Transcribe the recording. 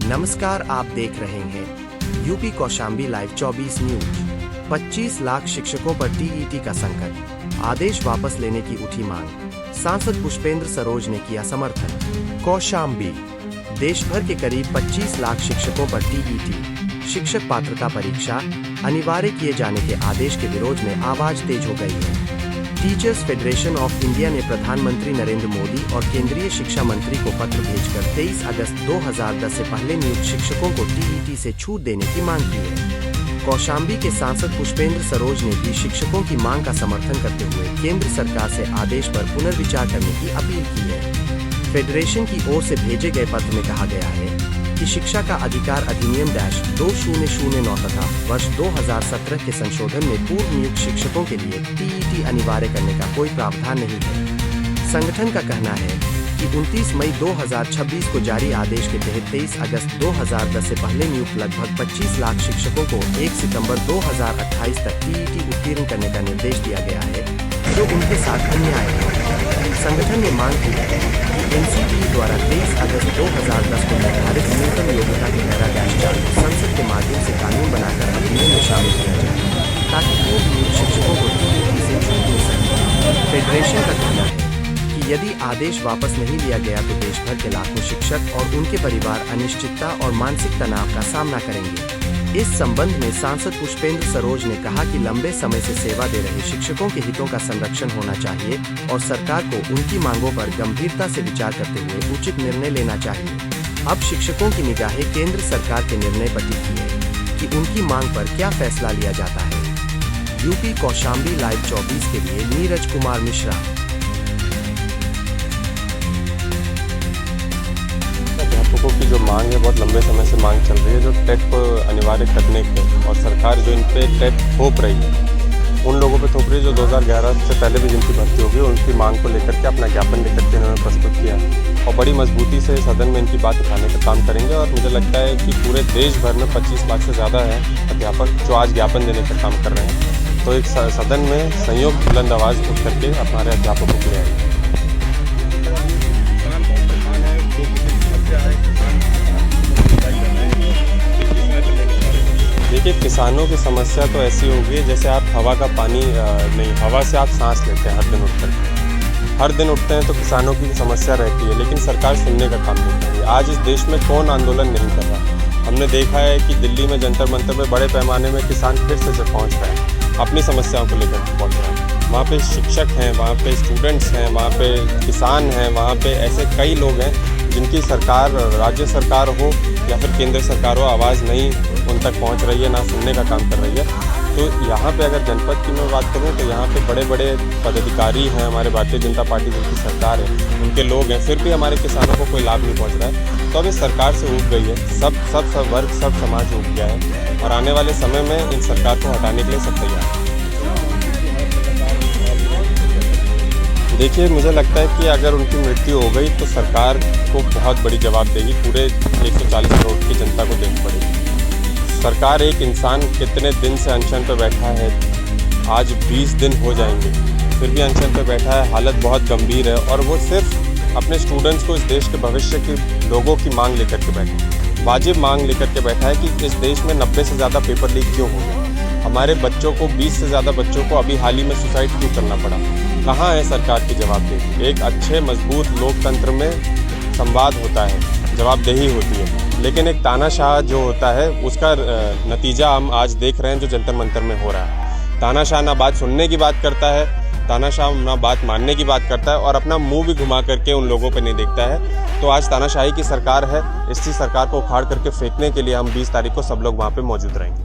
नमस्कार, आप देख रहे हैं UP Kaushambi live 24 news. 25 lakh शिक्षकों पर टीईटी का संकट, आदेश वापस लेने की उठी मांग। सांसद पुष्पेंद्र सरोज ने किया समर्थन। कौशाम्बी, देश भर के करीब 25 लाख शिक्षकों पर टीईटी शिक्षक पात्रता परीक्षा अनिवार्य किए जाने के आदेश के विरोध में आवाज तेज हो गई है। टीचर्स फेडरेशन ऑफ इंडिया ने प्रधानमंत्री नरेंद्र मोदी और केंद्रीय शिक्षा मंत्री को पत्र भेजकर 23 अगस्त 2010 से पहले नियुक्त शिक्षकों को टीईटी से छूट देने की मांग की है। कौशाम्बी के सांसद पुष्पेंद्र सरोज ने भी शिक्षकों की मांग का समर्थन करते हुए केंद्र सरकार से आदेश पर पुनर्विचार करने की अपील की है। फेडरेशन की ओर से भेजे गए पत्र में कहा गया है कि शिक्षा का अधिकार अधिनियम -2009 तथा वर्ष 2017 के संशोधन में पूर्व नियुक्त शिक्षकों के लिए टीईटी अनिवार्य करने का कोई प्रावधान नहीं है। संगठन का कहना है कि 29 मई 2026 को जारी आदेश के तहत 23 अगस्त 2010 से पहले नियुक्त लगभग 25 लाख शिक्षकों को 1 सितंबर 2028 तक टीईटी उत्तीर्ण करने का निर्देश दिया गया है, जो उनके साथ अन्याय है। संगठन ने मांग की है कि एनसीटीई द्वारा 23 अगस्त 2010 को निर्धारित न्यूनतम योग्यता के पैराग्राफ 4 को संसद के माध्यम से कानून बनाकर अधिनियम में शामिल किया जाए, ताकि पूर्व नियुक्त शिक्षकों को टीईटी से छूट मिल सके। फेडरेशन का कहना है कि यदि आदेश वापस नहीं लिया गया तो देश भर के लाखों शिक्षक और उनके परिवार अनिश्चितता और मानसिक तनाव का सामना करेंगे। इस संबंध में सांसद पुष्पेंद्र सरोज ने कहा कि लंबे समय से सेवा दे रहे शिक्षकों के हितों का संरक्षण होना चाहिए और सरकार को उनकी मांगों पर गंभीरता से विचार करते हुए उचित निर्णय लेना चाहिए। अब शिक्षकों की निगाहें केंद्र सरकार के निर्णय पर टिकी है कि उनकी मांग पर क्या फैसला लिया जाता है। यूपी कौशाम्बी लाइव 24 के लिए नीरज कुमार मिश्रा। अध्यापकों की जो मांग है बहुत लंबे समय से मांग चल रही है, जो टेट को अनिवार्य करने के और सरकार जो इन पे टेट थोप रही है, उन लोगों पे थोप रही है जो 2011 से पहले भी जिनकी भर्ती होगी, उनकी मांग को लेकर के अपना ज्ञापन लेकर के इन्होंने प्रस्तुत किया और बड़ी मजबूती से सदन में इनकी बात उठाने का काम करेंगे। और मुझे लगता है कि पूरे देश भर में 25 लाख से ज़्यादा है अध्यापक जो आज ज्ञापन देने का काम कर रहे हैं, तो एक सदन में संयुक्त बुलंद आवाज़ उठ करके हमारे अध्यापकों के लिए आएगी। देखिए, किसानों की समस्या तो ऐसी होगी जैसे आप हवा का पानी नहीं, हवा से आप सांस लेते हैं हर दिन उठते हैं, तो किसानों की समस्या रहती है, लेकिन सरकार सुनने का काम नहीं कर रही। आज इस देश में कौन आंदोलन नहीं कर रहा। हमने देखा है कि दिल्ली में जंतर मंतर में बड़े पैमाने में किसान फिर से पहुँच रहे हैं, अपनी समस्याओं को लेकर पहुँच रहे हैं। वहाँ पे शिक्षक हैं, वहाँ पे स्टूडेंट्स हैं, वहाँ पे किसान हैं, वहाँ पे ऐसे कई लोग हैं जिनकी सरकार, राज्य सरकार हो या फिर केंद्र सरकार हो, आवाज़ नहीं उन तक पहुंच रही है, ना सुनने का काम कर रही है। तो यहाँ पे अगर जनपद की मैं बात करूँ तो यहाँ पे बड़े बड़े पदाधिकारी हैं, हमारे भारतीय जनता पार्टी जिनकी सरकार है, उनके लोग हैं, फिर भी हमारे किसानों को कोई लाभ नहीं पहुँच रहा है। तो अब इस सरकार से उग गई है, सब वर्ग, सब समाज उग गया है और आने वाले समय में इन सरकार को हटाने के लिए सब तैयार है। देखिए, मुझे लगता है कि अगर उनकी मृत्यु हो गई तो सरकार को बहुत बड़ी जवाबदेही पूरे 140 करोड़ की जनता को देनी पड़ेगी। सरकार, एक इंसान कितने दिन से अनशन पर बैठा है, आज 20 दिन हो जाएंगे, फिर भी अनशन पर बैठा है। हालत बहुत गंभीर है और वो सिर्फ अपने स्टूडेंट्स को, इस देश के भविष्य के लोगों की मांग लेकर के बैठा है, वाजिब मांग लेकर के बैठा है कि इस देश में 90 से ज़्यादा पेपर लीक क्यों हो गए, हमारे बच्चों को 20 से ज़्यादा बच्चों को अभी हाल ही में सुसाइड क्यों करना पड़ा। कहाँ है सरकार की जवाबदेही। एक अच्छे मजबूत लोकतंत्र में संवाद होता है, जवाबदेही होती है, लेकिन एक तानाशाह जो होता है उसका नतीजा हम आज देख रहे हैं जो जंतर मंतर में हो रहा है। तानाशाह ना बात सुनने की बात करता है, तानाशाह ना बात मानने की बात करता है और अपना मुंह भी घुमा करके उन लोगों पे नहीं देखता है। तो आज तानाशाही की सरकार है, इसी सरकार को उखाड़ करके फेंकने के लिए हम 20 तारीख को सब लोग वहाँ पे मौजूद रहेंगे।